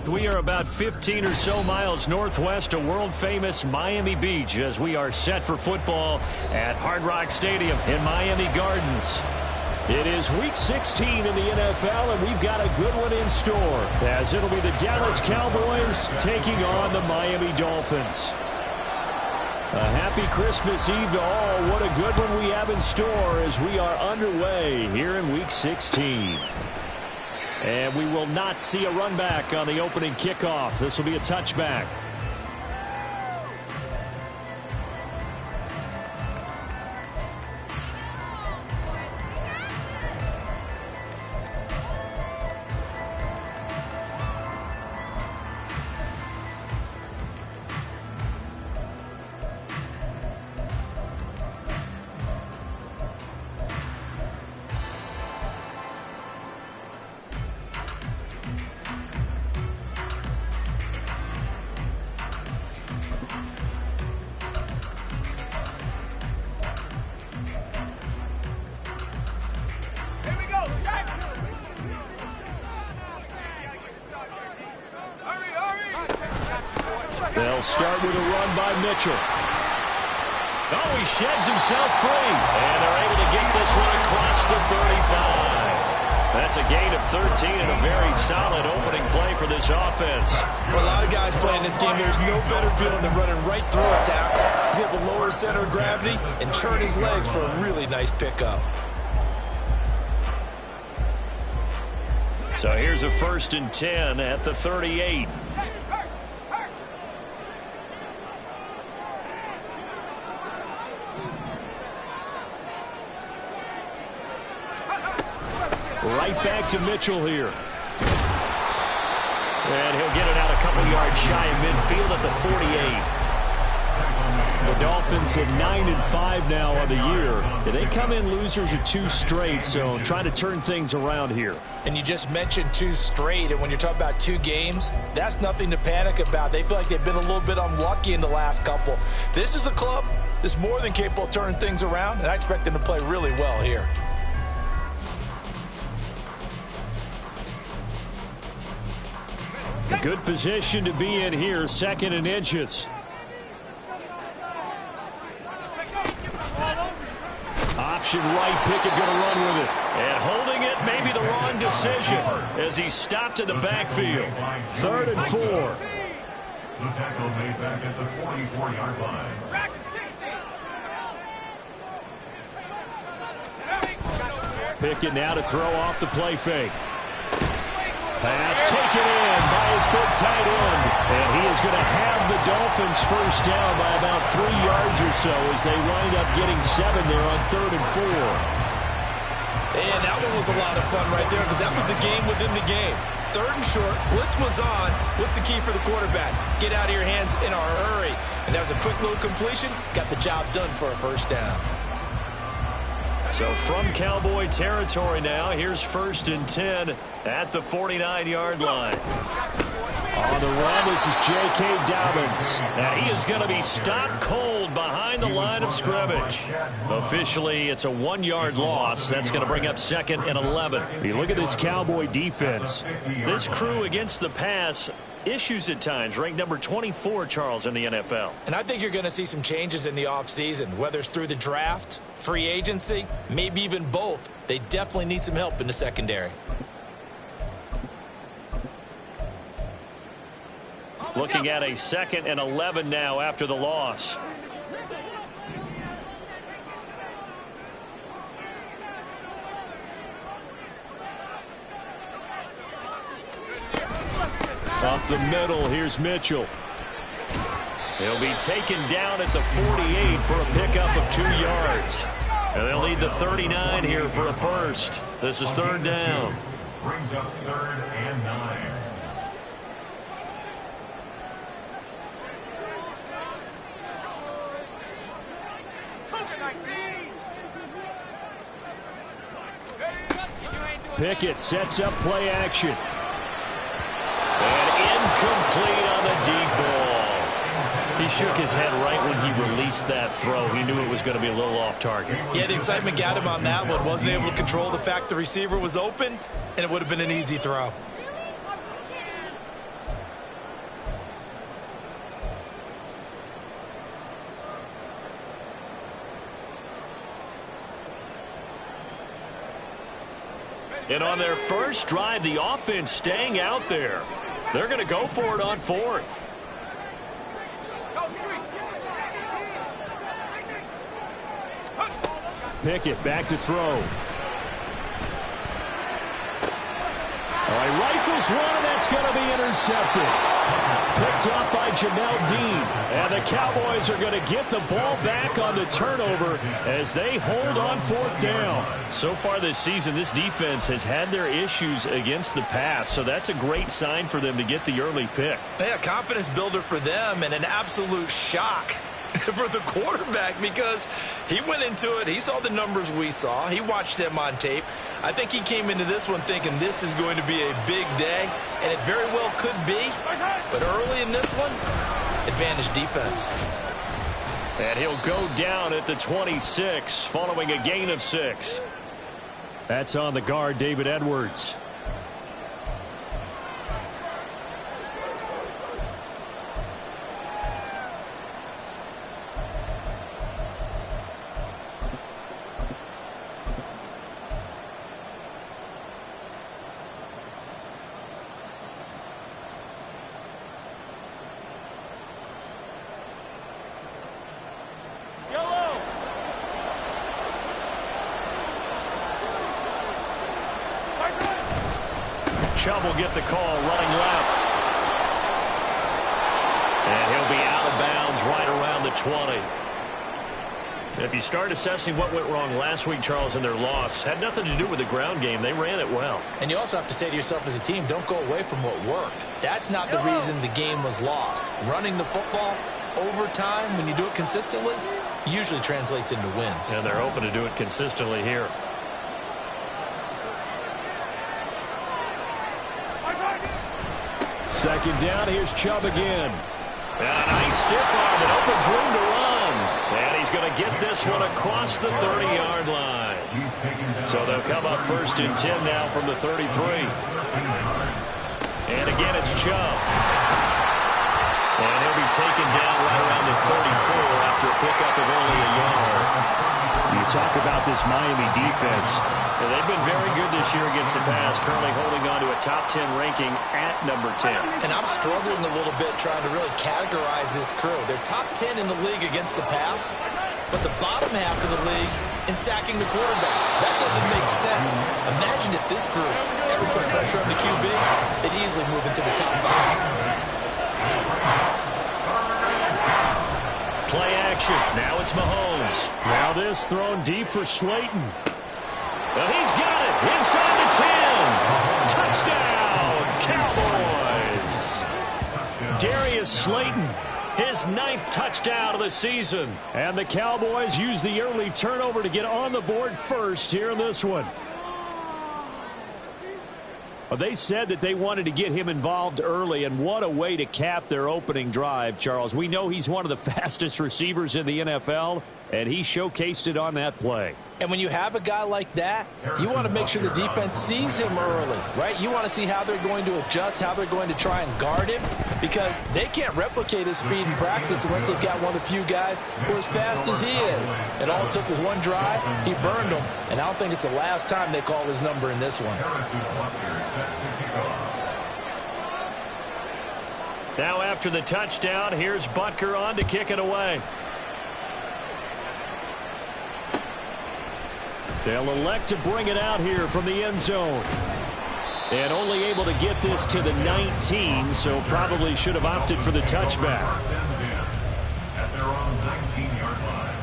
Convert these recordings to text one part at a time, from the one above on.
We are about 15 or so miles northwest of world-famous Miami Beach as we are set for football at Hard Rock Stadium in Miami Gardens. It is Week 16 in the NFL, and we've got a good one in store, as it'll be the Dallas Cowboys taking on the Miami Dolphins. A happy Christmas Eve to all. What a good one we have in store as we are underway here in Week 16. And we will not see a run back on the opening kickoff. This will be a touchback. They'll start with a run by Mitchell. Oh, he sheds himself free. And they're able to get this one across the 35. That's a gain of 13 and a very solid opening play for this offense. For a lot of guys playing this game, there's no better feeling than running right through a tackle. He's able to lower his center of gravity and churn his legs for a really nice pickup. So here's a 1st and 10 at the 38. Right back to Mitchell here. And he'll get it out a couple yards shy of midfield at the 48. The Dolphins at 9-5 now on the year. They come in losers of 2 straight, so trying to turn things around here. And you just mentioned 2 straight, and when you're talking about 2 games, that's nothing to panic about. They feel like they've been a little bit unlucky in the last couple. This is a club that's more than capable of turning things around, and I expect them to play really well here. A good position to be in here, 2nd and inches. Option right, Pickett going to run with it. And holding it, maybe the wrong decision as he stopped in the backfield. 3rd and 4. The tackle made back at the 44-yard line. Pickett now to throw off the play fake. Pass taken in by his big tight end. And he is going to have the Dolphins first down by about 3 yards or so as they wind up getting 7 there on 3rd and 4. And that one was a lot of fun right there because that was the game within the game. 3rd and short, blitz was on. What's the key for the quarterback? Get out of your hands in a hurry. And that was a quick little completion. Got the job done for a first down. So from Cowboy territory now, here's 1st and 10 at the 49-yard line. On the run, this is J.K. Dobbins. Now he is going to be stopped cold behind the line of scrimmage. Officially, it's a 1-yard loss. That's going to bring up 2nd and 11. You look at this Cowboy defense. This crew against the pass, issues at times, ranked number 24, Charles, in the NFL. And I think you're going to see some changes in the offseason, whether it's through the draft, free agency, maybe even both. They definitely need some help in the secondary. Looking at a 2nd and 11 now after the loss. Up the middle, here's Mitchell. He'll be taken down at the 48 for a pickup of 2 yards. And they'll need the 39 here for a first. This is 3rd down. Brings up 3rd and 9. Pickett sets up play action. And incomplete on the deep ball. He shook his head right when he released that throw. He knew it was going to be a little off target. Yeah, the excitement got him on that one. Wasn't able to control the fact the receiver was open, and it would have been an easy throw. And on their first drive, the offense staying out there. They're going to go for it on fourth. Pickett back to throw. All right, rifles one, and that's going to be intercepted. Picked off by Jamel Dean. And the Cowboys are going to get the ball back on the turnover as they hold on fourth down. So far this season, this defense has had their issues against the pass, so that's a great sign for them to get the early pick. Yeah, confidence builder for them and an absolute shock for the quarterback because he went into it. He saw the numbers we saw. He watched them on tape. I think he came into this one thinking this is going to be a big day, and it very well could be. But early in this one, advantage defense. And he'll go down at the 26 following a gain of 6. That's on the guard, David Edwards. Chubb will get the call running left. And he'll be out of bounds right around the 20. And if you start assessing what went wrong last week, Charles, in their loss, had nothing to do with the ground game. They ran it well. And you also have to say to yourself as a team, don't go away from what worked. That's not the reason the game was lost. Running the football over time, when you do it consistently, usually translates into wins. And they're open to do it consistently here. Second down, here's Chubb again. And a nice stiff arm that opens room to run. And he's going to get this one across the 30-yard line. So they'll come up first and 10 now from the 33. And again, it's Chubb. And he'll be taken down right around the 34 after a pickup of only a yard. You talk about this Miami defense. And they've been very good this year against the pass, currently holding on to a top 10 ranking at number 10. And I'm struggling a little bit trying to really categorize this crew. They're top 10 in the league against the pass, but the bottom half of the league in sacking the quarterback. That doesn't make sense. Imagine if this group ever put pressure on the QB, they'd easily move into the top 5. Play action. Now it's Mahomes. Now this thrown deep for Slayton. And he's got it inside the 10. Touchdown, Cowboys. Darius Slayton, his 9th touchdown of the season. And the Cowboys use the early turnover to get on the board first here in this one. They said that they wanted to get him involved early, and what a way to cap their opening drive, Charles. We know he's one of the fastest receivers in the NFL, and he showcased it on that play. And when you have a guy like that, you want to make sure the defense sees him early, right? You want to see how they're going to adjust, how they're going to try and guard him, because they can't replicate his speed in practice unless they've got one of the few guys who are as fast as he is. And all it took was one drive. He burned them, and I don't think it's the last time they call his number in this one. Now after the touchdown, here's Butker on to kick it away. They'll elect to bring it out here from the end zone. And only able to get this to the 19, so probably should have opted for the touchback. At their own 19-yard line.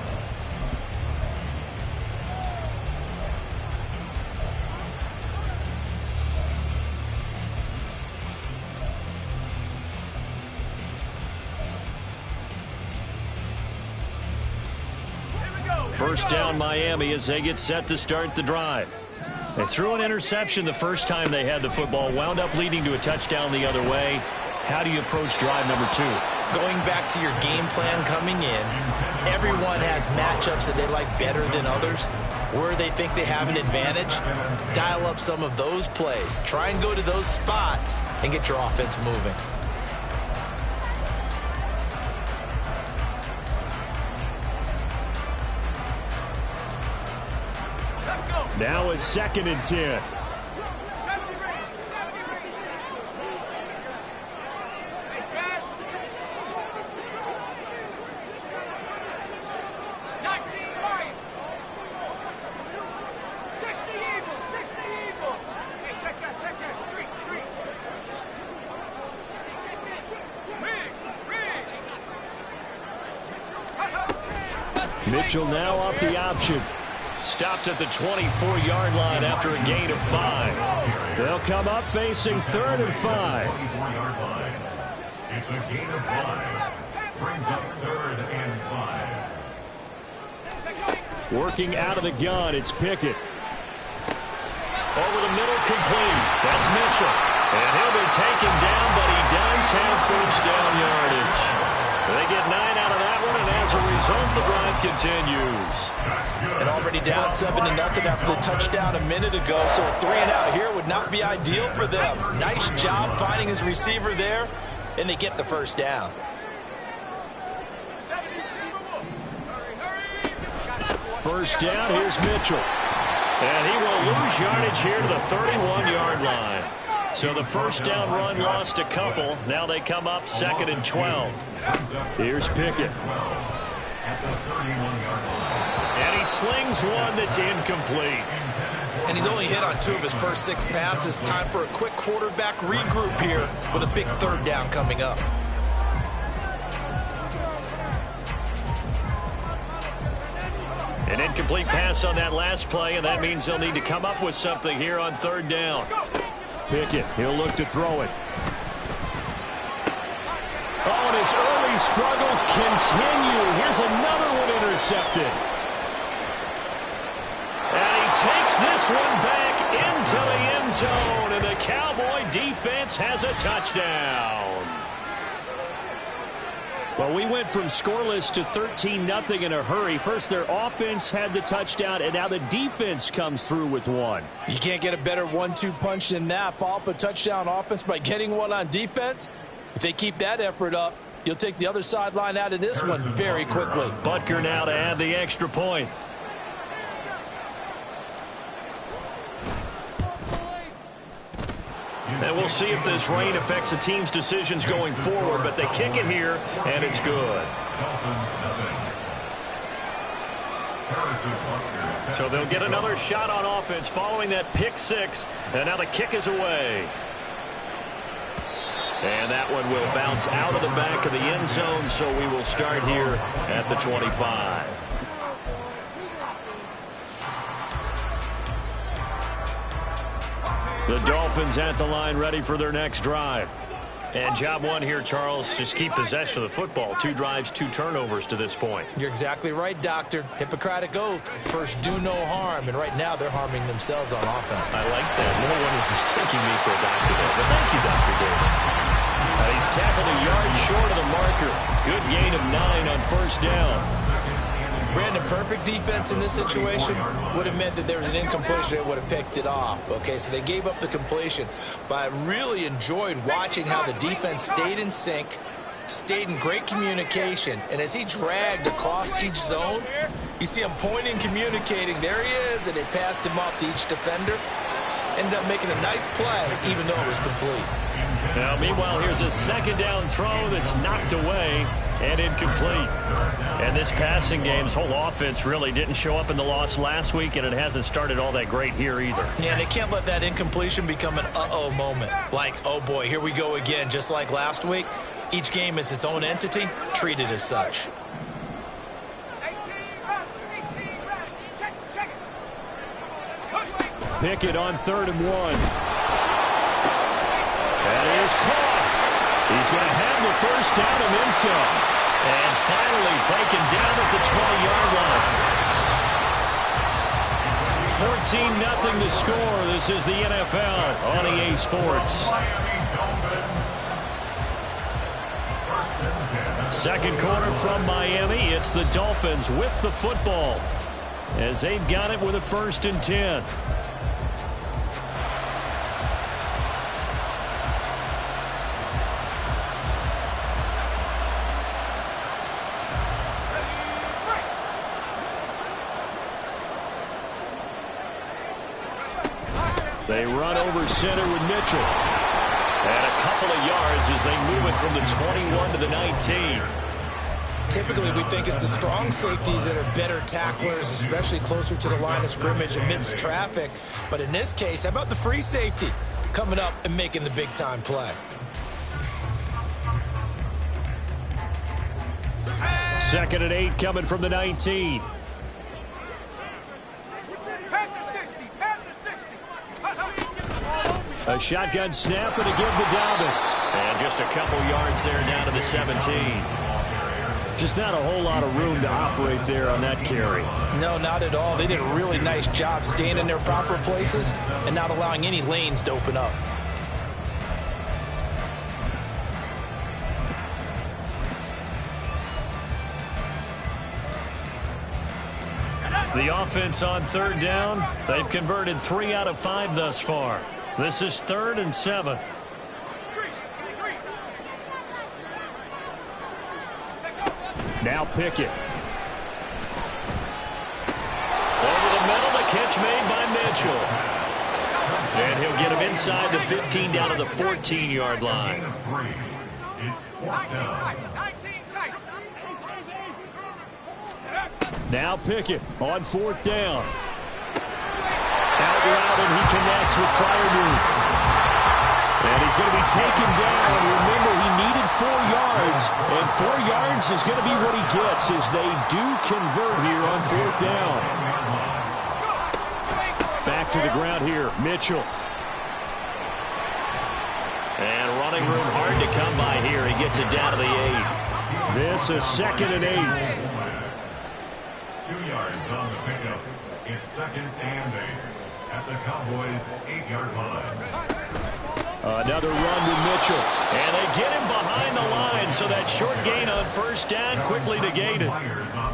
First down Miami as they get set to start the drive. They threw an interception the first time they had the football, wound up leading to a touchdown the other way. How do you approach drive number 2? Going back to your game plan coming in, everyone has matchups that they like better than others. Where they think they have an advantage, dial up some of those plays. Try and go to those spots and get your offense moving. Now is 2nd and 10. Mitchell now off the option. Stopped at the 24-yard line after a gain of 5. They'll come up facing 3rd and 5. It's a gain of 5. Brings up 3rd and 5. Working out of the gun, it's Pickett. Over the middle, complete. That's Mitchell. And he'll be taken down, but he does have first down yardage. They get 9 out of that one, and as a result, the drive continues. And already down 7-0 after the touchdown a minute ago, so a 3-and-out here would not be ideal for them. Nice job finding his receiver there, and they get the first down. First down, here's Mitchell. And he will lose yardage here to the 31-yard line. So the first down run lost a couple. Now they come up 2nd and 12. Here's Pickett. And he slings one that's incomplete. And he's only hit on 2 of his first 6 passes. Time for a quick quarterback regroup here with a big 3rd down coming up. An incomplete pass on that last play, and that means they'll need to come up with something here on 3rd down. Pickett, he'll look to throw it. Oh, and his early struggles continue. Here's another one intercepted. And he takes this one back into the end zone, and the Cowboy defense has a touchdown. Well, we went from scoreless to 13-0 in a hurry. First, their offense had the touchdown, and now the defense comes through with one. You can't get a better 1-2 punch than that. Follow up a touchdown offense by getting one on defense. If they keep that effort up, you'll take the other sideline out of this one very quickly. Butker now to add the extra point. And we'll see if this rain affects the team's decisions going forward, but they kick it here, and it's good. So they'll get another shot on offense following that pick 6, and now the kick is away. And that one will bounce out of the back of the end zone, so we will start here at the 25. The Dolphins at the line, ready for their next drive. And job one here, Charles, just keep possession of the football. 2 drives, 2 turnovers to this point. You're exactly right, Doctor. Hippocratic oath. First, do no harm. And right now, they're harming themselves on offense. I like that. No one is mistaking me for a doctor there. But thank you, Dr. Davis. He's tackled a yard short of the marker. Good gain of 9 on first down. Brandon, perfect defense in this situation would have meant that there was an incompletion that would have picked it off. Okay, so they gave up the completion. But I really enjoyed watching how the defense stayed in sync, stayed in great communication. And as he dragged across each zone, you see him pointing, communicating. There he is, and they passed him off to each defender. Ended up making a nice play, even though it was complete. Now, meanwhile, here's a 2nd down throw that's knocked away and incomplete. And this passing game's whole offense really didn't show up in the loss last week, and it hasn't started all that great here either. Yeah, and they can't let that incompletion become an uh-oh moment. Like, oh boy, here we go again, just like last week. Each game is its own entity, treated as such. Pickett on 3rd and 1. That is caught. He's going to have the first down and then some. And finally taken down at the 20-yard line. 14-0 the score. This is the NFL on EA Sports. 2nd quarter from Miami. It's the Dolphins with the football as they've got it with a 1st and 10. They run over center with Mitchell. And a couple of yards as they move it from the 21 to the 19. Typically, we think it's the strong safeties that are better tacklers, especially closer to the line of scrimmage amidst traffic. But in this case, how about the free safety coming up and making the big-time play? 2nd and 8 coming from the 19. A shotgun snap and a give to Dobbins. And just a couple yards there down to the 17. Just not a whole lot of room to operate there on that carry. No, not at all. They did a really nice job staying in their proper places and not allowing any lanes to open up. The offense on 3rd down. They've converted 3 out of 5 thus far. This is 3rd and 7. Now Pickett. Over the middle, the catch made by Mitchell. And he'll get him inside the 15 down to the 14-yard line. It's 4th down. Now Pickett on 4th down. Out route, and he connects with Freiermuth. And he's going to be taken down. Remember, he needed 4 yards, and 4 yards is going to be what he gets as they do convert here on 4th down. Back to the ground here, Mitchell. And running room hard to come by here. He gets it down to the 8. This is 2nd and 8. 2 yards on the pickup. It's 2nd and 8 at the Cowboys' 8-yard line. Another run with Mitchell. And they get him behind the line, so that short gain on 1st down quickly negated.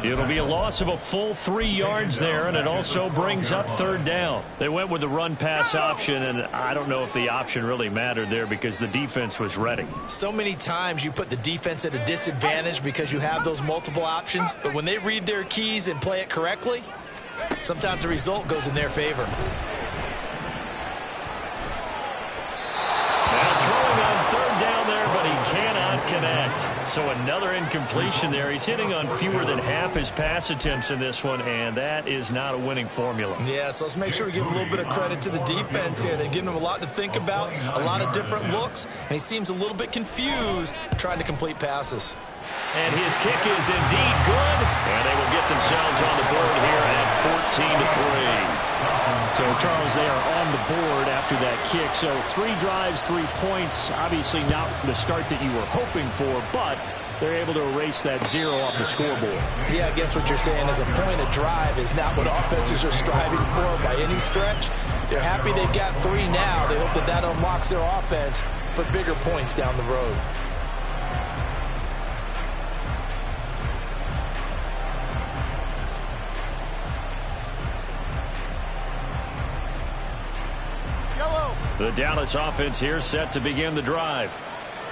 It'll be a loss of a full 3 yards there, and it also brings up 3rd down. They went with the run-pass option, and I don't know if the option really mattered there because the defense was ready. So many times you put the defense at a disadvantage because you have those multiple options, but when they read their keys and play it correctly, sometimes the result goes in their favor. Throwing on 3rd down there, but he cannot connect. So another incompletion there. He's hitting on fewer than half his pass attempts in this one, and that is not a winning formula. Yeah, so let's make sure we give a little bit of credit to the defense here. They've given him a lot to think about, a lot of different looks, and he seems a little bit confused trying to complete passes. And his kick is indeed good, and they will get themselves on the board here at 14-3. So, Charles, they are on the board after that kick. So 3 drives, 3 points. Obviously not the start that you were hoping for, but they're able to erase that 0 off the scoreboard. Yeah, I guess what you're saying is a point of drive is not what offenses are striving for by any stretch. They're happy they've got 3 now. They hope that that unlocks their offense for bigger points down the road. The Dallas offense here set to begin the drive.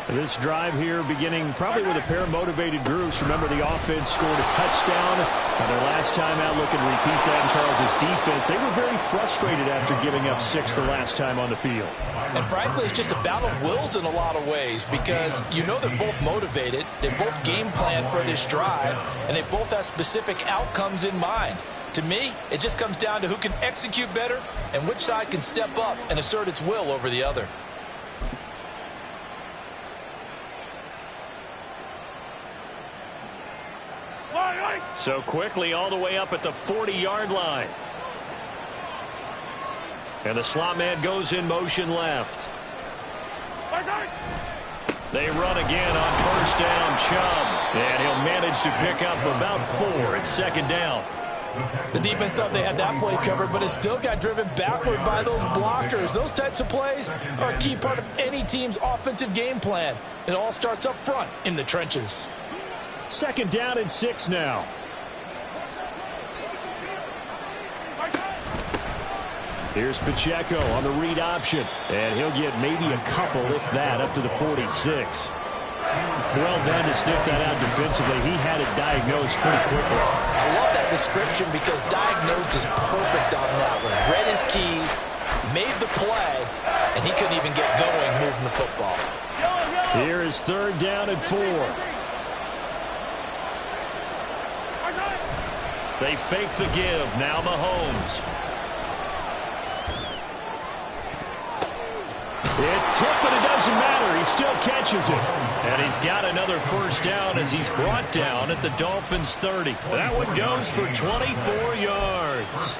This drive here beginning probably with a pair of motivated groups. Remember, the offense scored a touchdown on their last time out. Looking to repeat that in Charles's defense. They were very frustrated after giving up 6 the last time on the field. And frankly, it's just a battle of wills in a lot of ways because you know they're both motivated. They both game plan for this drive, and they both have specific outcomes in mind. To me, it just comes down to who can execute better and which side can step up and assert its will over the other. So quickly all the way up at the 40-yard line. And the slot man goes in motion left. They run again on 1st down, Chubb. And he'll manage to pick up about 4. It's 2nd down. The defense thought they had that play covered, but it still got driven backward by those blockers. Those types of plays are a key part of any team's offensive game plan. It all starts up front in the trenches. 2nd down and 6 now. Here's Pacheco on the read option, and he'll get maybe a couple, if that, up to the 46. Well done to sniff that out defensively. He had it diagnosed pretty quickly. I love that description because diagnosed is perfect on that one. Read his keys, made the play, and he couldn't even get going moving the football. Here is 3rd down and 4. They fake the give. Now Mahomes. It's tipped, but it doesn't matter. He still catches it. And he's got another first down as he's brought down at the Dolphins' 30. That one goes for 24 yards.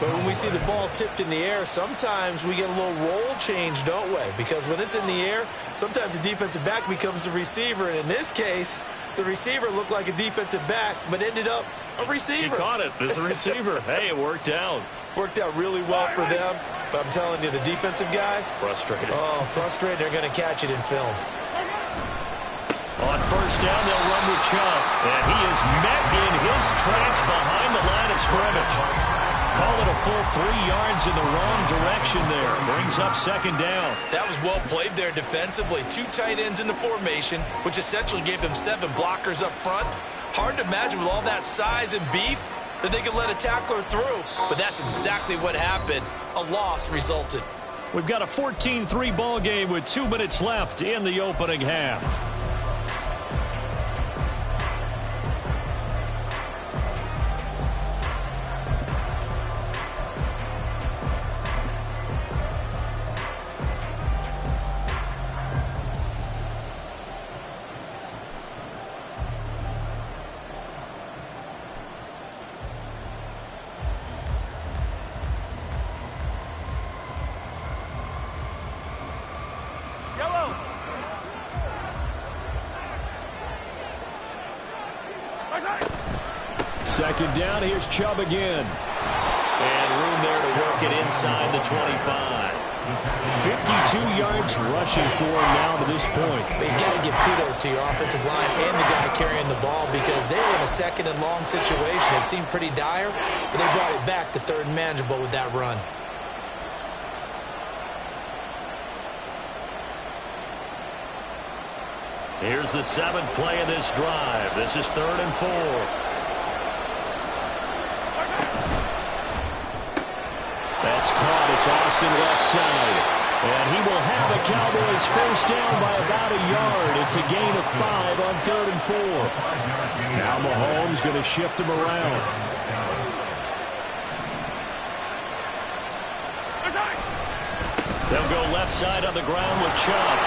But when we see the ball tipped in the air, sometimes we get a little roll change, don't we? Because when it's in the air, sometimes the defensive back becomes the receiver. And in this case, the receiver looked like a defensive back, but ended up a receiver. He caught it as a receiver. Hey, it worked out. Worked out really well for them. But I'm telling you, the defensive guys, frustrated. Oh, frustrated. They're going to catch it in film. On first down, they'll run with Chubb. And he is met in his tracks behind the line of scrimmage. Call it a full 3 yards in the wrong direction there. Brings up second down. That was well played there defensively. 2 tight ends in the formation, which essentially gave them 7 blockers up front. Hard to imagine with all that size and beef that they could let a tackler through. But that's exactly what happened. A loss resulted. We've got a 14-3 ball game with 2 minutes left in the opening half. Second down, here's Chubb again. And room there to work it inside the 25. 52 yards rushing for him now to this point. But you got to give kudos to your offensive line and the guy carrying the ball because they were in a second and long situation. It seemed pretty dire, but they brought it back to third and manageable with that run. Here's the 7th play of this drive. This is 3rd and 4. That's caught. It's Austin left side. And he will have the Cowboys first down by about a yard. It's a gain of 5 on 3rd and 4. Now Mahomes going to shift him around. They'll go left side on the ground with Chubb.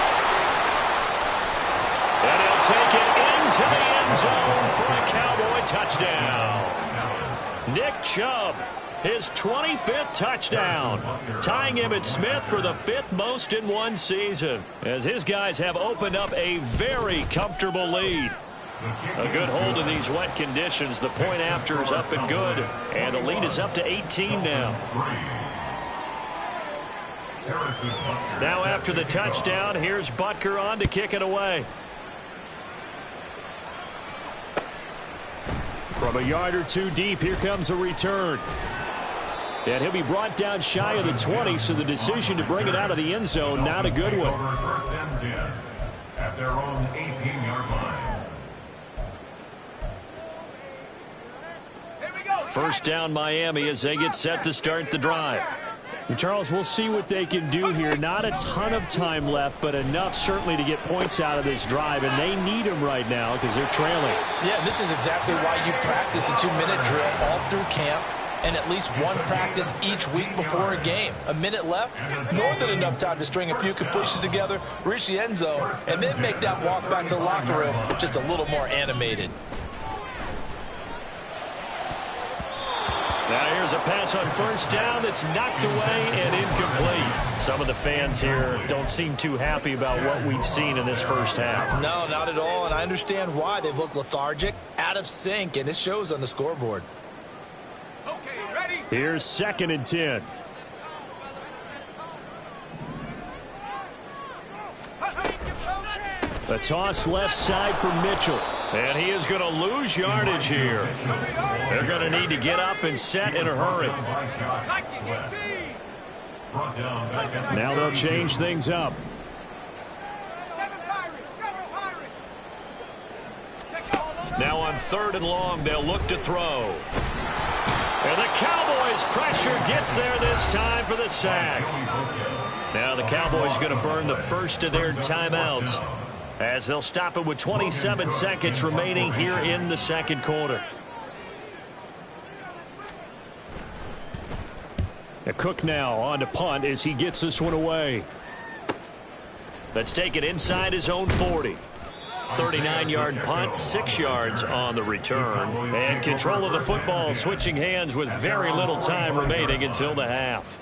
And he'll take it into the end zone for a Cowboy touchdown. Nick Chubb. His 25th touchdown, tying Emmitt Smith for the 5th most in one season, as his guys have opened up a very comfortable lead. A good hold in these wet conditions. The point after is up and good, and the lead is up to 18 now. Now after the touchdown, here's Butker on to kick it away. From a yard or 2 deep, here comes a return. And he'll be brought down shy of the 20, so the decision to bring it out of the end zone, not a good one. First and 10 at their own 18-yard line. First down Miami as they get set to start the drive. And Charles, we'll see what they can do here. Not a ton of time left, but enough certainly to get points out of this drive, and they need them right now because they're trailing. Yeah, this is exactly why you practice a 2-minute drill all through camp. And at least one practice each week before a game. A minute left, more than enough time to string a few completions together, reach the end zone, and then make that walk back to the locker room just a little more animated. Now here's a pass on first down that's knocked away and incomplete. Some of the fans here don't seem too happy about what we've seen in this first half. No, not at all, and I understand why. They've looked lethargic, out of sync, and it shows on the scoreboard. Here's 2nd and 10. A toss left side for Mitchell. And he is going to lose yardage here. They're going to need to get up and set in a hurry. Now they'll change things up. Now on 3rd and long, they'll look to throw. And the Cowboys pressure gets there this time for the sack. Now the Cowboys going to burn the first of their timeouts as they'll stop it with 27 seconds remaining here in the second quarter. Cook now on to punt as he gets this one away. Let's take it inside his own 40. 39-yard punt, 6 yards on the return. And control of the football switching hands with very little time remaining until the half.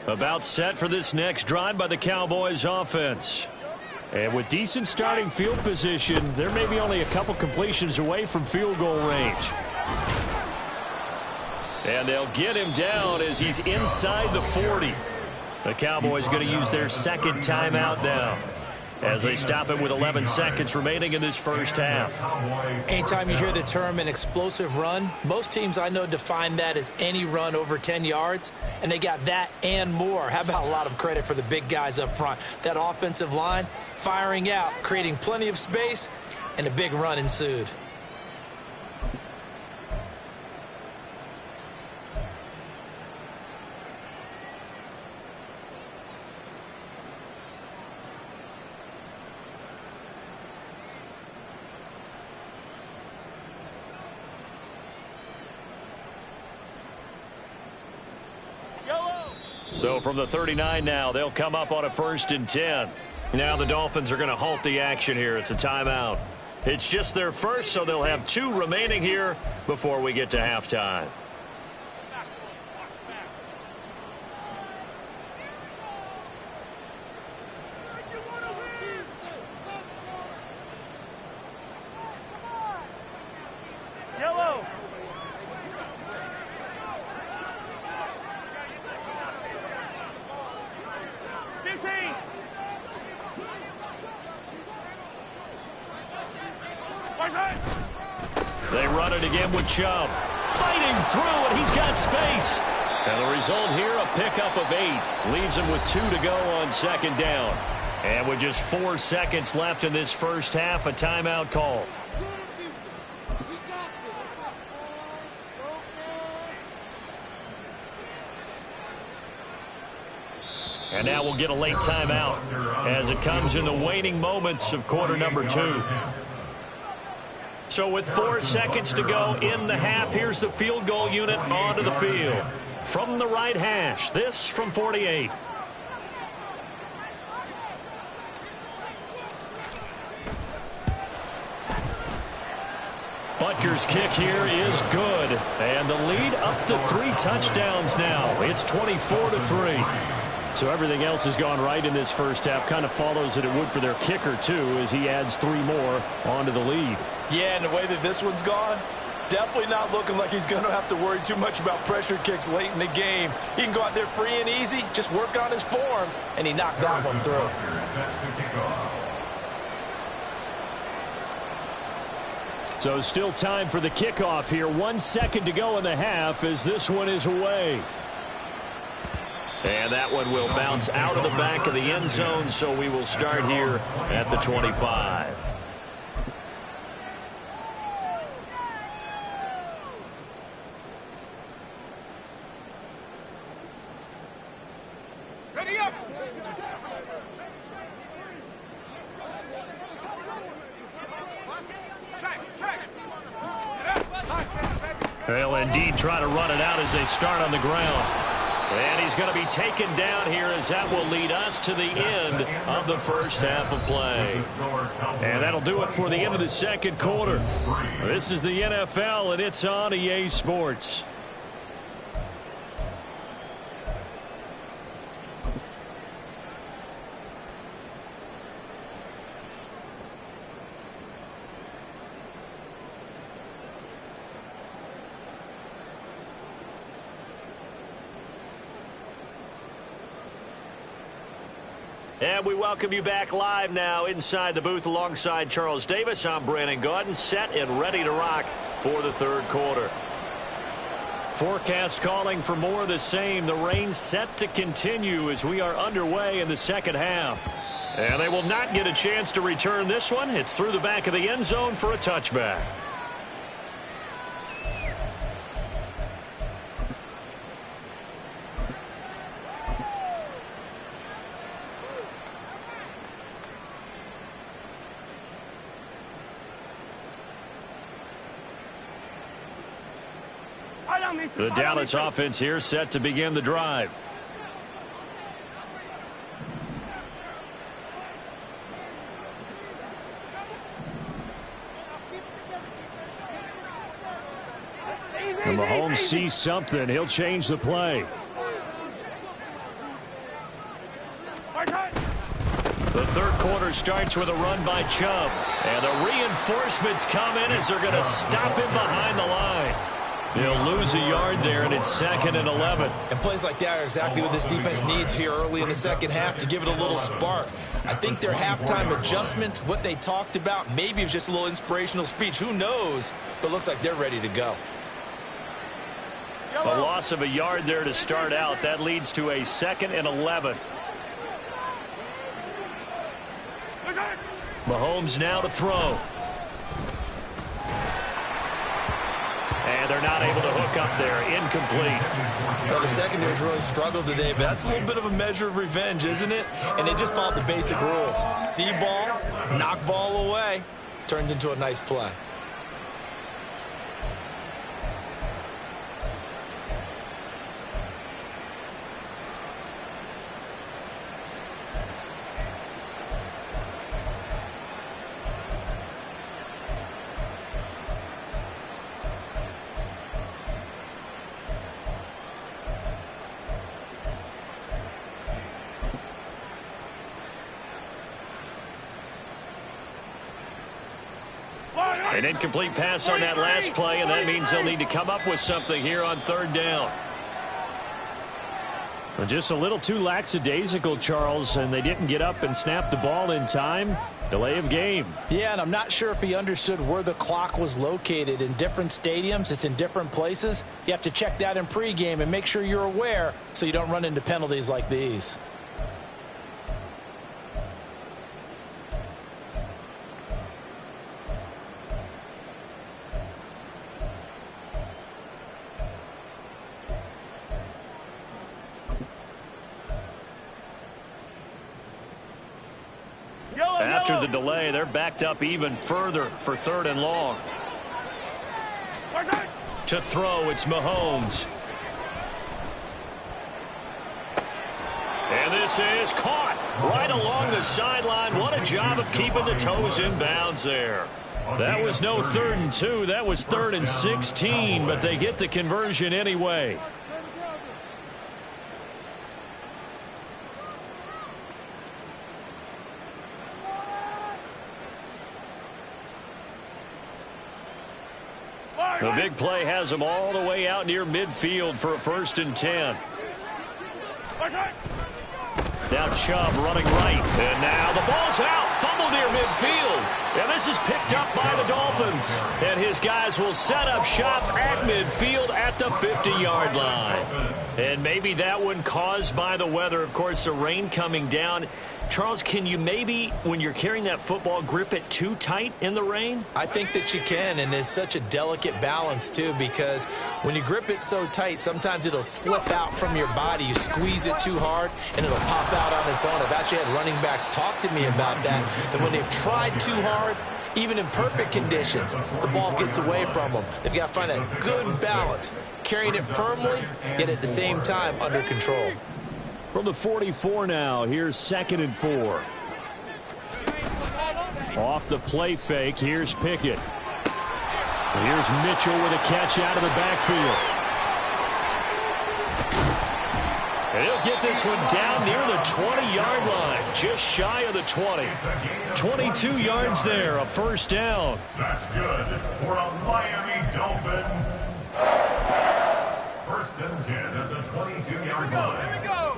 About set for this next drive by the Cowboys offense. And with decent starting field position, there may be only a couple completions away from field goal range. And they'll get him down as he's inside the 40. The Cowboys going to use their second timeout now as they stop it with 11 seconds remaining in this first half. Anytime you hear the term an explosive run, most teams I know define that as any run over 10 yards, and they got that and more. How about a lot of credit for the big guys up front? That offensive line firing out, creating plenty of space, and a big run ensued. So from the 39 now, they'll come up on a 1st and 10. Now the Dolphins are going to halt the action here. It's a timeout. It's just their first, so they'll have 2 remaining here before we get to halftime. They run it again with Chubb. Fighting through, and he's got space. And the result here, a pickup of 8. Leaves him with 2 to go on 2nd down. And with just 4 seconds left in this first half, a timeout call. And now we'll get a late timeout as it comes in the waning moments of quarter number 2. So with 4 seconds to go in the half, here's the field goal unit onto the field. From the right hash, this from 48. Butker's kick here is good. And the lead up to 3 touchdowns now. It's 24-3. So everything else has gone right in this first half. Kind of follows that it would for their kicker, too, as he adds 3 more onto the lead. Yeah, and the way that this one's gone, definitely not looking like he's going to have to worry too much about pressure kicks late in the game. He can go out there free and easy, just work on his form, and he knocked that one through. So still time for the kickoff here. 1 second to go in the half as this one is away. And that one will bounce out of the back of the end zone, so we will start here at the 25. Ready up! They'll indeed try to run it out as they start on the ground. And he's going to be taken down here as that will lead us to the end of the first half of play. And that'll do it for the end of the second quarter. This is the NFL, and it's on EA Sports. And we welcome you back live now inside the booth alongside Charles Davis. I'm Brandon Gaudin, set and ready to rock for the third quarter. Forecast calling for more of the same. The rain set to continue as we are underway in the second half. And they will not get a chance to return this one. It's through the back of the end zone for a touchback. The Dallas offense here set to begin the drive. And Mahomes sees something. He'll change the play. The third quarter starts with a run by Chubb. And the reinforcements come in as they're going to stop him behind the line. They'll lose a yard there, and it's 2nd and 11. And plays like that are exactly what this defense needs here early in the second half to give it a little spark. I think their halftime adjustment, what they talked about, maybe it was just a little inspirational speech. Who knows? But looks like they're ready to go. A loss of a yard there to start out. That leads to a 2nd and 11. Mahomes now to throw. And they're not able to hook up there. Incomplete. Well, the secondary's really struggled today, but that's a little bit of a measure of revenge, isn't it? And they just followed the basic rules. See ball, knock ball away. Turns into a nice play. An incomplete pass on that last play, and that means they'll need to come up with something here on 3rd down. Well, just a little too lackadaisical, Charles, and they didn't get up and snap the ball in time. Delay of game. Yeah, and I'm not sure if he understood where the clock was located. In different stadiums, it's in different places. You have to check that in pregame and make sure you're aware so you don't run into penalties like these. After the delay, they're backed up even further for 3rd and long. To throw, it's Mahomes. And this is caught right along the sideline. What a job of keeping the toes in bounds there. That was no 3rd and 2. That was 3rd and 16, but they get the conversion anyway. The big play has them all the way out near midfield for a 1st and 10. Now Chubb running right. And now the ball's out. Fumble near midfield. And this is picked up by the Dolphins. And his guys will set up shop at midfield at the 50-yard line. And maybe that one caused by the weather. Of course, the rain coming down. Charles, can you maybe, when you're carrying that football, grip it too tight in the rain? I think that you can, and it's such a delicate balance, too, because when you grip it so tight, sometimes it'll slip out from your body. You squeeze it too hard, and it'll pop out on its own. I've actually had running backs talk to me about that when they've tried too hard, even in perfect conditions, the ball gets away from them. They've got to find a good balance, carrying it firmly, yet at the same time under control. From the 44 now, here's 2nd and 4. Off the play fake, here's Pickett. Here's Mitchell with a catch out of the backfield. And he'll get this one down near the 20-yard line, just shy of the 20. 22 yards there, a 1st down. That's good for a Miami Dolphin. 1st and 10 at the 22-yard line. Here we go.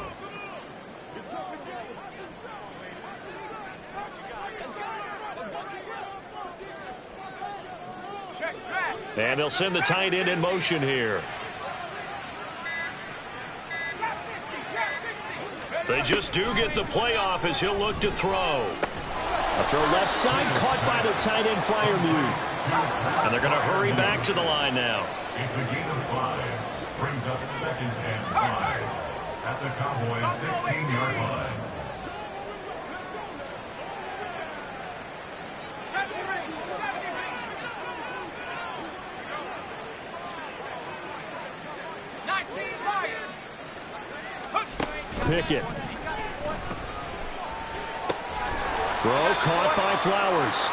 And they'll send the tight end in motion here. They just do get the playoff as he'll look to throw. A throw left side, caught by the tight end flyer move. And they're going to hurry back to the line now. It's a gain of 5. Brings up 2nd and 5 at the Cowboys 16-yard line. Pickett. Throw caught by Flowers.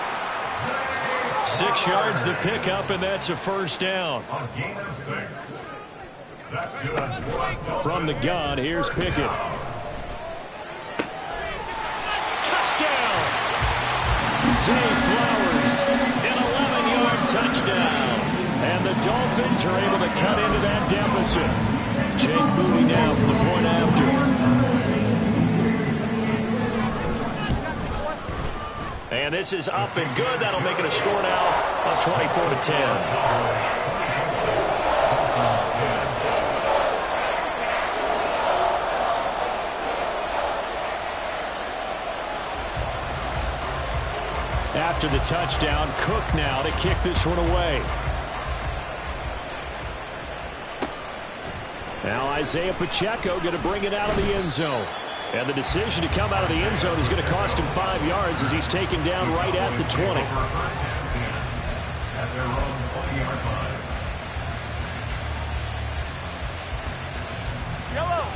6 yards the pickup, and that's a first down. A gain of 6. That's good. From the gun, here's Pickett. Touchdown! Zay Flowers, an 11-yard touchdown. And the Dolphins are able to cut into that deficit. Jake Moody now for the point after. And this is up and good. That'll make it a score now of 24-10. After the touchdown, Cook now to kick this one away. Now Isaiah Pacheco going to bring it out of the end zone. And the decision to come out of the end zone is going to cost him 5 yards as he's taken down right at the 20. At their own 20-yard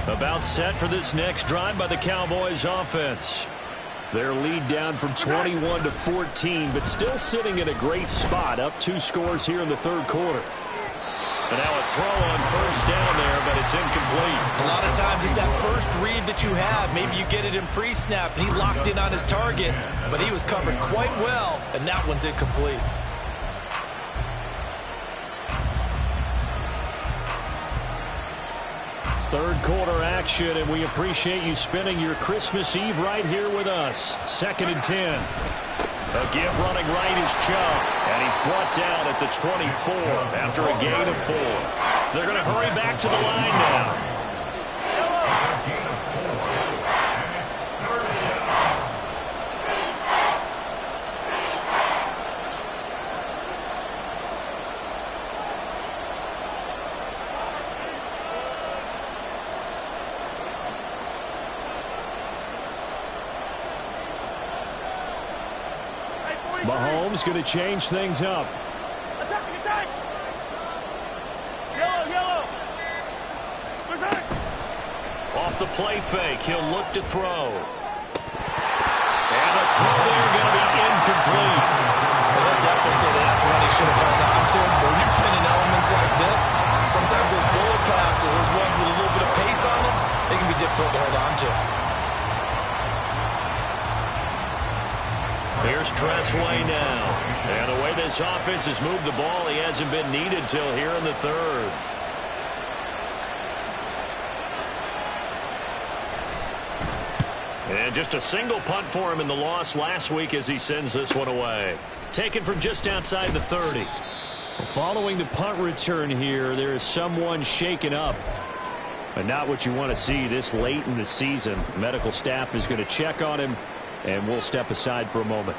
line. About set for this next drive by the Cowboys offense. Their lead down from 21 to 14, but still sitting in a great spot, up 2 scores here in the third quarter. And now a throw on first down there, but it's incomplete. A lot of times it's that first read that you have. Maybe you get it in pre-snap, and he locked in on his target, but he was covered quite well, and that one's incomplete. Third quarter action, and we appreciate you spending your Christmas Eve right here with us. 2nd and 10. A give running right is Chubb, and he's brought down at the 24 after a gain of 4. They're going to hurry back to the line now. Mahomes going to change things up. Attack! Yellow! Off the play fake, he'll look to throw. And the throw there going to be incomplete. They'll definitely say that's what he should have held on to. But when you're playing in elements like this, sometimes those bullet passes, those ones with a little bit of pace on them, they can be difficult to hold on to. Here's Tressway now. And the way this offense has moved the ball, he hasn't been needed till here in the third. And just a single punt for him in the loss last week as he sends this one away. Taken from just outside the 30. Following the punt return here, there is someone shaken up. But not what you want to see this late in the season. Medical staff is going to check on him, and we'll step aside for a moment.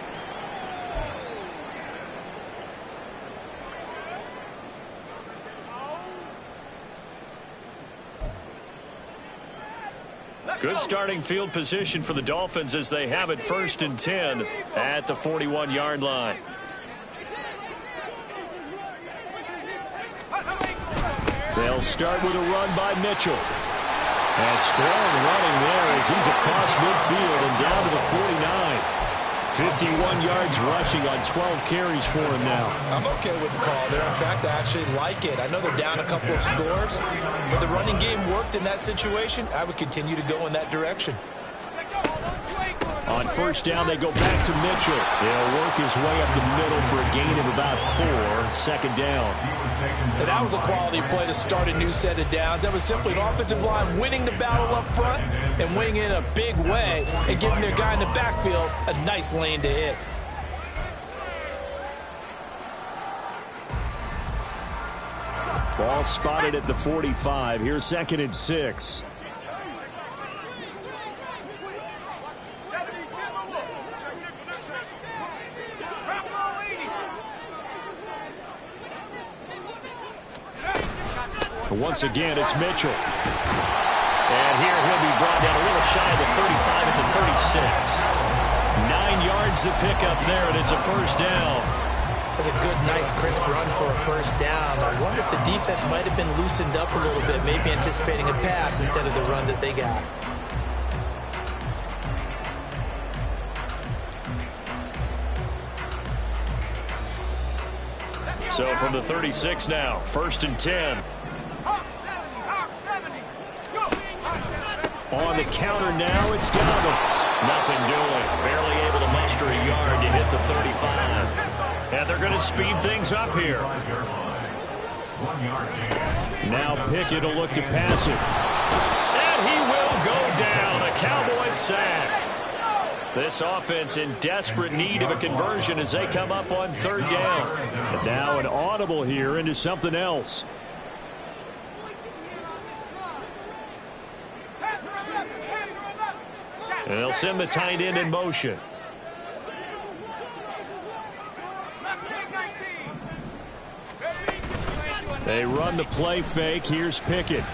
Good starting field position for the Dolphins as they have it 1st and 10 at the 41-yard line. They'll start with a run by Mitchell. And strong running there as he's across midfield and down to the 49. 51 yards rushing on 12 carries for him now. I'm okay with the call there. In fact, I actually like it. I know they're down a couple of scores, but the running game worked in that situation. I would continue to go in that direction. On first down, they go back to Mitchell. He'll work his way up the middle for a gain of about 4. 2nd down. And that was a quality play to start a new set of downs. That was simply an offensive line winning the battle up front and winning in a big way and giving their guy in the backfield a nice lane to hit. Ball spotted at the 45. Here's 2nd and 6. Once again, it's Mitchell. And here he'll be brought down a little shy of the 35 at the 36. 9 yards to pick up there, and it's a first down. That's a good, nice, crisp run for a first down. I wonder if the defense might have been loosened up a little bit, maybe anticipating a pass instead of the run that they got. So from the 36 now, 1st and 10. On the counter now, it's Dobbins. Nothing doing. Barely able to muster a yard to hit the 35. And they're going to speed things up here. Now Pickett will look to pass it. And he will go down. A Cowboys sack. This offense in desperate need of a conversion as they come up on 3rd down. And now an audible here into something else. And they'll send the tight end in motion. They run the play fake. Here's Pickett. Able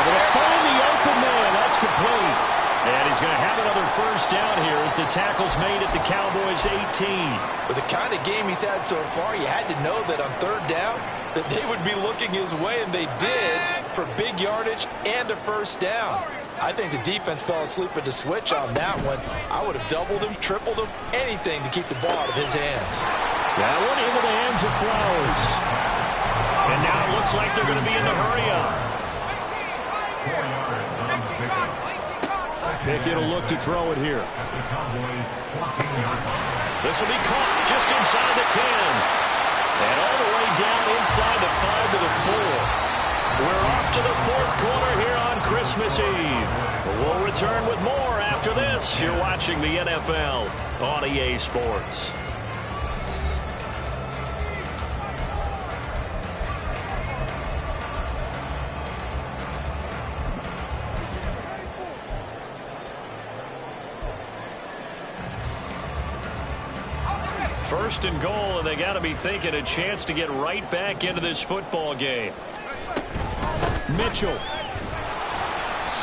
to find the open man. That's complete. And he's going to have another 1st down here as the tackle's made at the Cowboys 18. With the kind of game he's had so far, you had to know that on 3rd down that they would be looking his way, and they did, for big yardage and a 1st down. I think the defense fell asleep at the switch on that one. I would have doubled him, tripled him, anything to keep the ball out of his hands. That one into the hands of Flowers. And now it looks like they're going to be in the hurry-up. Pickett will look to throw it here. This will be caught just inside the 10. And all the way down inside the 5 to the 4. We're off to the 4th quarter here on Christmas Eve. We'll return with more after this. You're watching the NFL on EA Sports. First and goal, and they got to be thinking a chance to get right back into this football game. Mitchell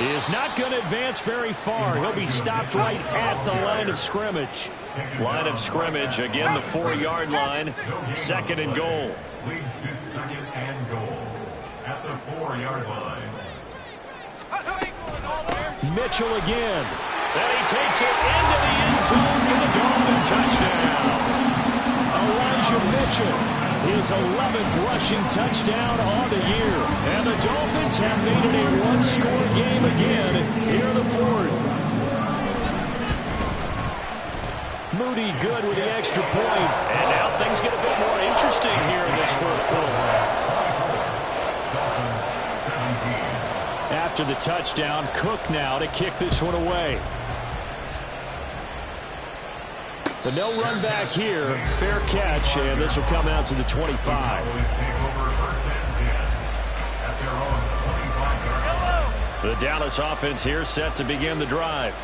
is not going to advance very far. He'll be stopped right at the line of scrimmage. Line of scrimmage, again, the 4-yard line. 2nd and goal. Leads to 2nd and goal at the 4-yard line. Mitchell again. And he takes it into the end zone for the Dolphin touchdown. Elijah Mitchell, his 11th rushing touchdown on the year. And the Dolphins have made it a 1-score game again here in the 4th. Moody good with the extra point. And now things get a bit more interesting here in this 4th quarter. After the touchdown, Cook now to kick this one away. But no run back here. Fair catch, and this will come out to the 25. The Dallas offense here set to begin the drive.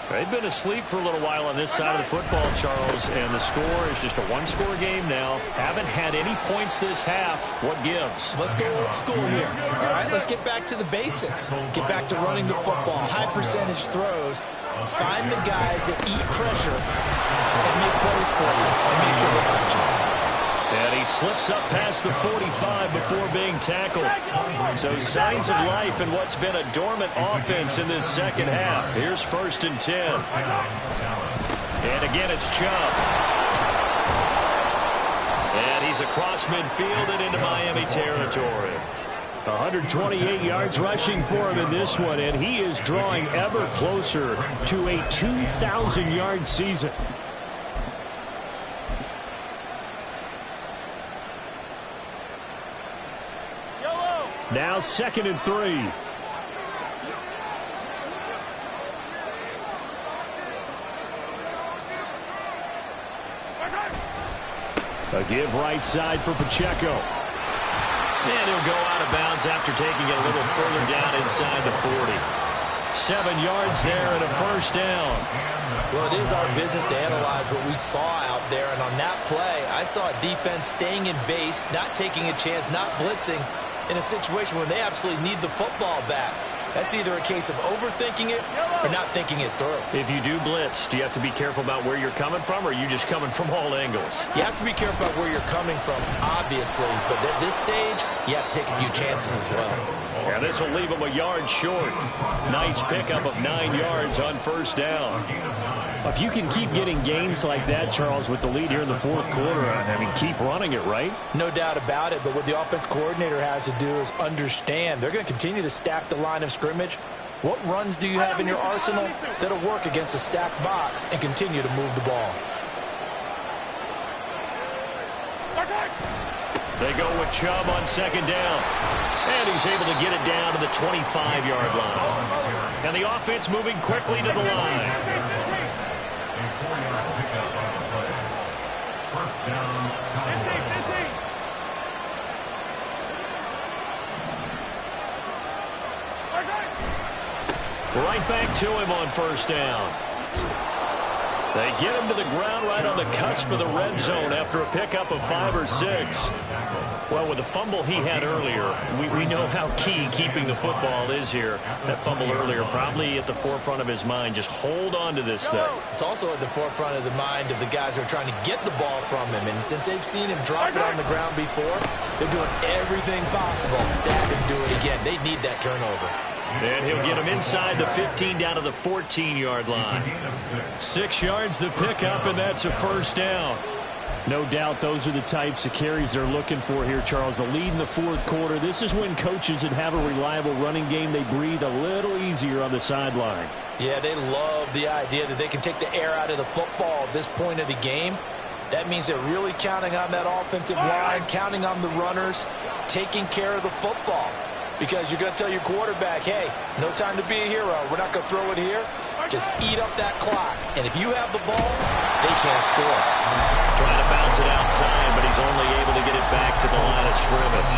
They've been asleep for a little while on this side of the football, Charles, and the score is just a 1-score game now. Haven't had any points this half. What gives? Let's go old school here. All right, let's get back to the basics. Get back to running the football, high percentage throws. Find the guys that eat pressure and make plays for you and make sure they touch it. And he slips up past the 45 before being tackled. So signs of life in what's been a dormant offense in this 2nd half. Here's 1st and 10. And again, it's Chubb. And he's across midfield and into Miami territory. 128 yards rushing for him in this one, and he is drawing ever closer to a 2,000-yard season. Now 2nd and 3. A give right side for Pacheco. And he'll go out of bounds after taking it a little further down inside the 40. 7 yards there and a 1st down. Well, it is our business to analyze what we saw out there. And on that play, I saw a defense staying in base, not taking a chance, not blitzing in a situation where they absolutely need the football back. That's either a case of overthinking it or not thinking it through. If you do blitz, do you have to be careful about where you're coming from, or are you just coming from all angles? You have to be careful about where you're coming from, obviously. But at this stage, you have to take a few chances as well. Yeah, this will leave him a yard short. Nice pickup of 9 yards on 1st down. If you can keep getting gains like that, Charles, with the lead here in the fourth quarter, I mean, keep running it, right? No doubt about it, but what the offense coordinator has to do is understand they're going to continue to stack the line of scrimmage. What runs do you have in your arsenal that'll work against a stacked box and continue to move the ball? They go with Chubb on second down. And he's able to get it down to the 25-yard line. And the offense moving quickly to the line. First down, Right back to him on first down. They get him to the ground right on the cusp of the red zone after a pickup of 5 or 6. Well, with the fumble he had earlier, we know how key keeping the football is here. That fumble earlier probably at the forefront of his mind. Just hold on to this thing. It's also at the forefront of the mind of the guys who are trying to get the ball from him. And since they've seen him drop it on the ground before, they're doing everything possible to have him do it again. They need that turnover. And he'll get him inside the 15 down to the 14-yard line. 6 yards the pickup, and that's a first down. No doubt those are the types of carries they're looking for here, Charles. The lead in the fourth quarter. This is when coaches that have a reliable running game, they breathe a little easier on the sideline. Yeah, they love the idea that they can take the air out of the football at this point of the game. That means they're really counting on that offensive line, counting on the runners, taking care of the football. Because you're going to tell your quarterback, hey, no time to be a hero. We're not going to throw it here. Just eat up that clock. And if you have the ball, they can't score. Trying to bounce it outside, but he's only able to get it back to the line of scrimmage.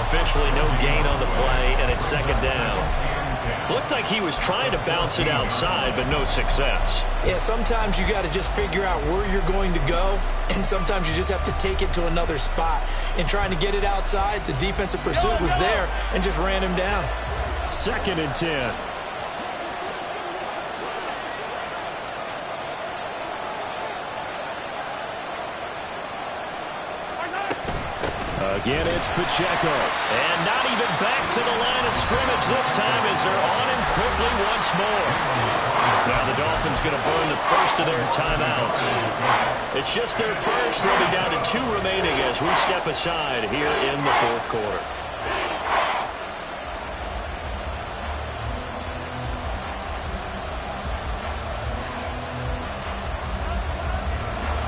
Officially no gain on the play, and it's second down. Looked like he was trying to bounce it outside, but no success. Yeah, sometimes you got to just figure out where you're going to go, and sometimes you just have to take it to another spot. In trying to get it outside, the defensive pursuit was there and just ran him down. 2nd and 10. Again, it's Pacheco. And not even back to the line of scrimmage this time as they're on him quickly once more. Now the Dolphins going to burn the first of their timeouts. It's just their first. They'll be down to 2 remaining as we step aside here in the fourth quarter.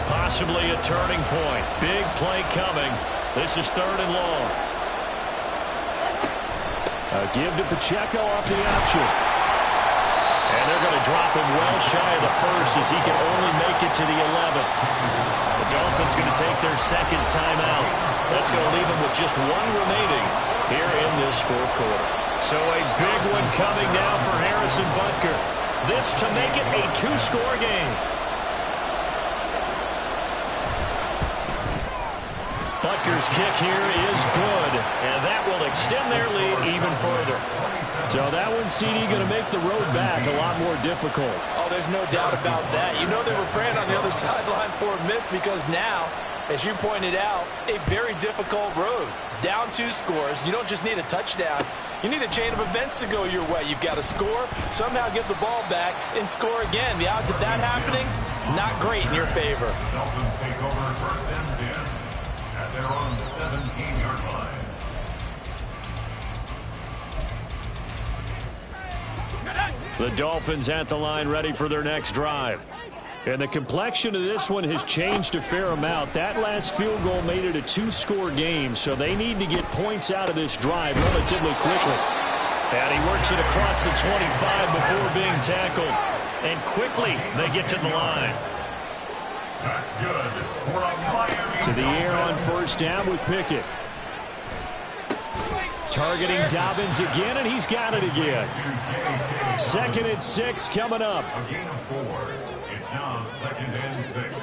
Possibly a turning point. Big play coming. This is 3rd and long. A give to Pacheco off the option. And they're going to drop him well shy of the first as he can only make it to the 11th. The Dolphins going to take their 2nd timeout. That's going to leave them with just 1 remaining here in this fourth quarter. So a big one coming now for Harrison Butker. This to make it a 2-score game. Butker's kick here is good, and that will extend their lead even further. So that one, CD, going to make the road back a lot more difficult. Oh, there's no doubt about that. You know they were praying on the other sideline for a miss because now, as you pointed out, a very difficult road. Down 2 scores. You don't just need a touchdown. You need a chain of events to go your way. You've got to score, somehow get the ball back, and score again. The odds of that happening, not great in your favor. Dolphins take over 1st and 10 at their own 17-yard line. The Dolphins at the line ready for their next drive. And the complexion of this one has changed a fair amount. That last field goal made it a 2-score game, so they need to get points out of this drive relatively quickly. And he works it across the 25 before being tackled. And quickly they get to the line. That's good for a Miami. To the air on first down with Pickett. Targeting Dobbins again, and he's got it again. 2nd and 6 coming up. A gain of 4. It's now 2nd and 6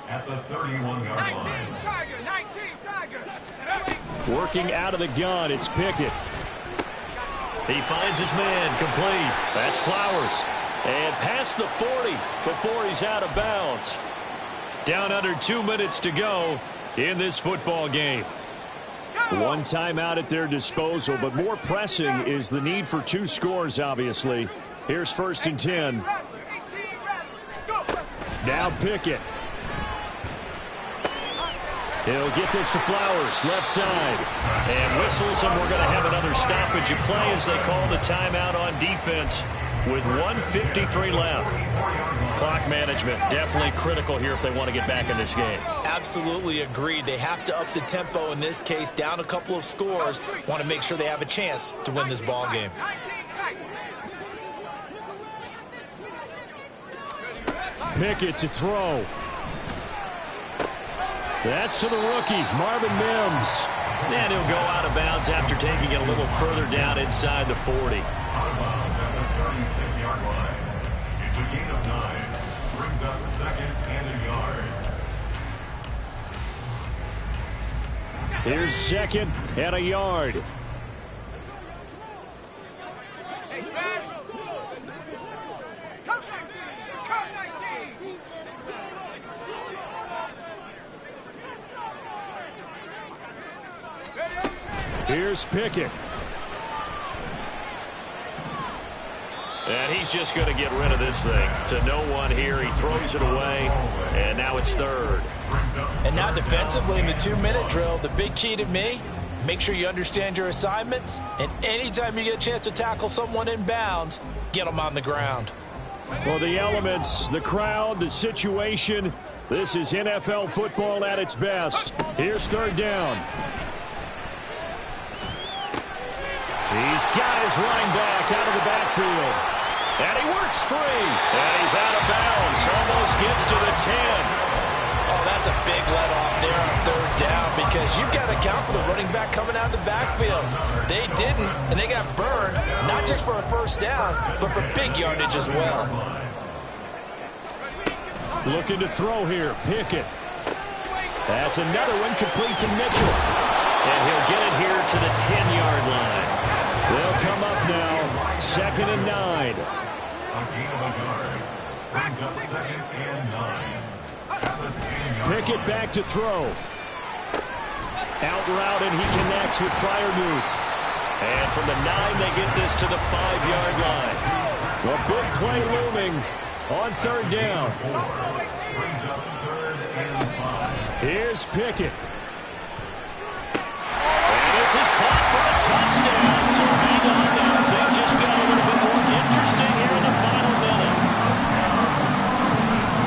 at the 31-yard line. Working out of the gun, it's Pickett. He finds his man complete. That's Flowers. And past the 40 before he's out of bounds. Down under 2 minutes to go in this football game. 1 timeout at their disposal, but more pressing is the need for 2 scores, obviously. Here's 1st and 10. Now Pickett. He'll get this to Flowers, left side. And whistles, and we're going to have another stoppage of play as they call the timeout on defense with 1:53 left. Clock management definitely critical here if they want to get back in this game. Absolutely agreed. They have to up the tempo in this case, down a couple of scores. Want to make sure they have a chance to win this ball game. Pickett to throw. That's to the rookie, Marvin Mims. And he'll go out of bounds after taking it a little further down inside the 40. Out of bounds at the 36-yard line. It's a gain of 9. Brings up 2nd and a yard. Here's 2nd and a yard. Here's Pickett. And he's just going to get rid of this thing to no one here. He throws it away, and now it's 3rd. And now defensively in the 2-minute drill, the big key to me, make sure you understand your assignments, and anytime you get a chance to tackle someone in bounds, get them on the ground. Well, the elements, the crowd, the situation, this is NFL football at its best. Here's 3rd down. These guys running back out of the backfield. And he works free. And he's out of bounds. Almost gets to the 10. Oh, that's a big let off there on 3rd down because you've got to account for the running back coming out of the backfield. They didn't, and they got burned, not just for a 1st down, but for big yardage as well. Looking to throw here, Pickett. That's another one complete to Mitchell. And he'll get it here to the 10-yard line. They'll come up now, 2nd and 9. A gain of a yard. Brings up 2nd and 9. At the 10-yard Pickett line. back to throw. Out route, and he connects with Freiermuth. And from the 9, they get this to the 5-yard line. A big play looming on 3rd down. Brings up 3rd and 5. Here's Pickett. This is caught for a touchdown. So hang on now. Things just got a little bit more interesting here in the final minute.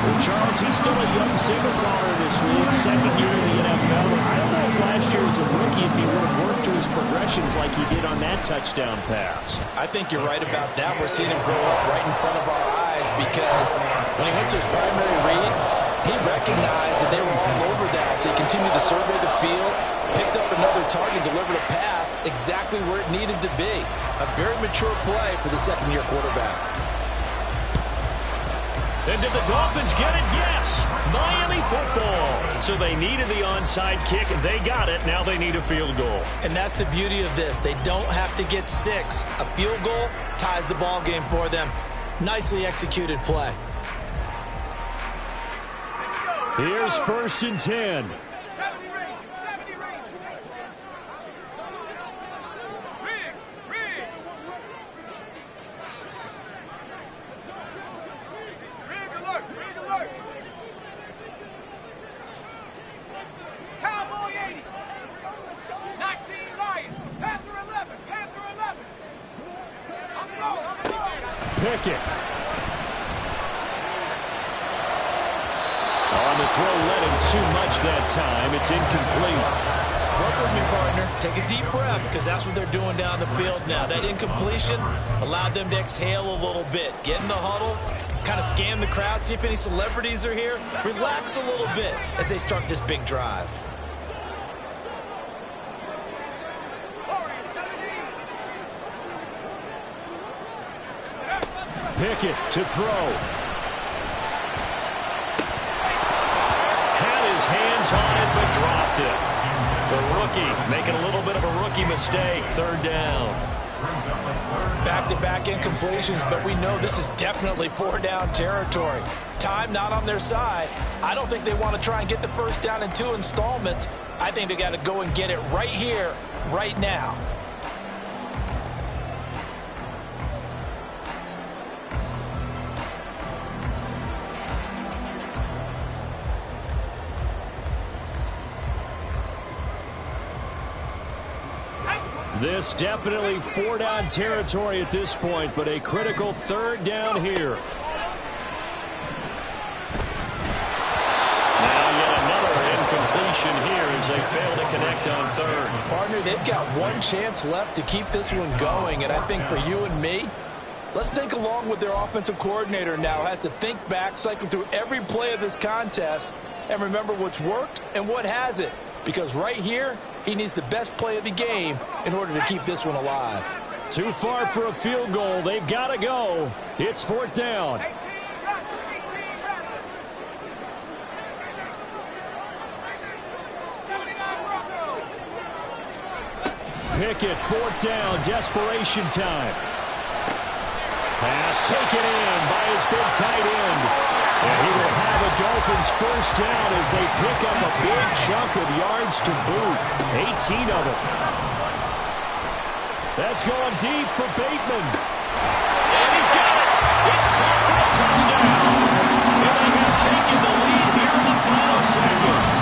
Well, Charles, he's still a young signal caller in this league, 2nd year in the NFL. I don't know if last year as a rookie if he would have worked through his progressions like he did on that touchdown pass. I think you're right about that. We're seeing him grow up right in front of our eyes because when he went to his primary read, he recognized that they were all over that. So he continued to survey the field, picked up another target, delivered a pass exactly where it needed to be. A very mature play for the 2nd-year quarterback. And did the Dolphins get it? Yes. Miami football. So they needed the onside kick. They got it. Now they need a field goal. And that's the beauty of this. They don't have to get 6. A field goal ties the ball game for them. Nicely executed play. Here's 1st and 10. Pickett. On the throw, led him too much that time. It's incomplete. Work with me, partner. Take a deep breath because that's what they're doing down the field now. That incompletion allowed them to exhale a little bit. Get in the huddle, kind of scan the crowd, see if any celebrities are here. Relax a little bit as they start this big drive. Pickett to throw. Had his hands on it, but dropped it. The rookie making a little bit of a rookie mistake. 3rd down. Back-to-back incompletions, but we know this is definitely 4-down territory. Time not on their side. I don't think they want to try and get the 1st down in 2 installments. I think they got to go and get it right here, right now. This definitely four-down territory at this point, but a critical third down here. Now yet another incompletion here as they fail to connect on third. Partner, they've got one chance left to keep this one going, and I think for you and me, let's think along with their offensive coordinator now. Has to think back, cycle through every play of this contest, and remember what's worked and what hasn't. Because right here, he needs the best play of the game in order to keep this one alive. Too far for a field goal. They've got to go. It's fourth down. Pickett, fourth down, desperation time. Pass taken in by his big tight end. And he will have a Dolphins first down as they pick up a big chunk of yards to boot. 18 of it. That's going deep for Bateman. And he's got it. It's caught for a touchdown. And they have taken the lead here in the final seconds.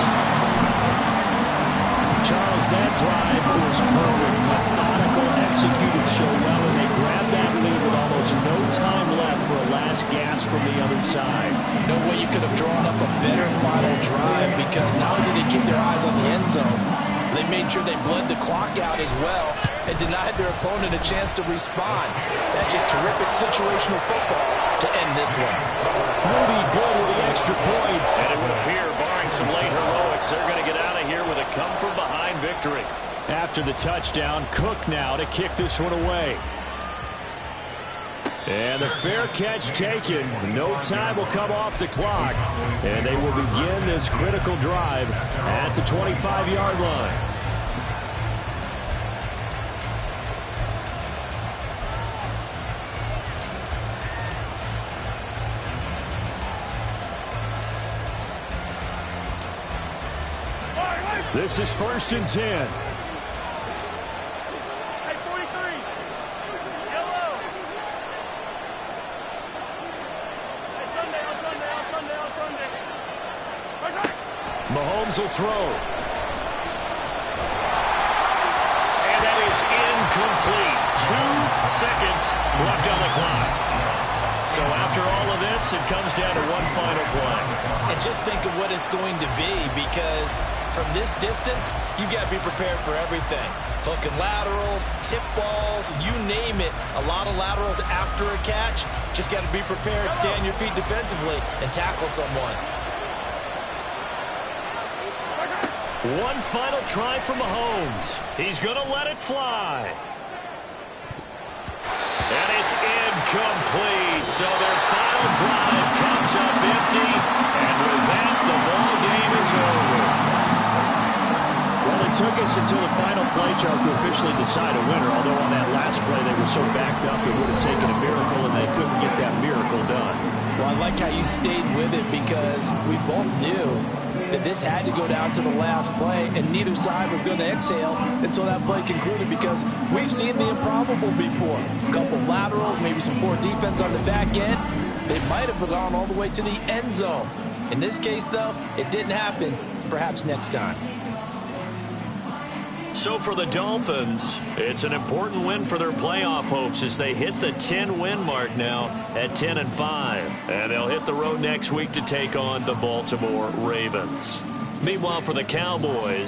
Charles, that drive was perfect. Methodical, executed so well, and they grabbed that lead with almost no time left for a last gasp from the other side. No way you could have drawn up a better final drive, because not only did they keep their eyes on the end zone, they made sure they bled the clock out as well and denied their opponent a chance to respond. That's just terrific situational football to end this one. Moody good with the extra point. And it would appear, barring some late heroics, they're going to get out of here with a come-from-behind victory. After the touchdown, Cook now to kick this one away. And the fair catch taken. No time will come off the clock. And they will begin this critical drive at the 25-yard line. This is first and 10. Mahomes will throw. And that is incomplete. 2 seconds left on the clock. So after all of this, it comes down to one final play. And just think of what it's going to be, because from this distance, you got to be prepared for everything. Hook and laterals, tip balls, you name it. A lot of laterals after a catch. Just got to be prepared, stay on your feet defensively, and tackle someone. One final try for Mahomes. He's going to let it fly. And it's incomplete. So their final drive comes up empty. And with that, the ball game is over. Well, it took us until the final play, Charles, to officially decide a winner. Although on that last play, they were so backed up, it would have taken a miracle, and they couldn't get that miracle done. Well, I like how you stayed with it, because we both knew that this had to go down to the last play, and neither side was going to exhale until that play concluded, because we've seen the improbable before. A couple laterals, maybe some poor defense on the back end. They might have gone all the way to the end zone. In this case, though, it didn't happen. Perhaps next time. So for the Dolphins, it's an important win for their playoff hopes as they hit the 10-win mark now at 10-5. And they'll hit the road next week to take on the Baltimore Ravens. Meanwhile, for the Cowboys,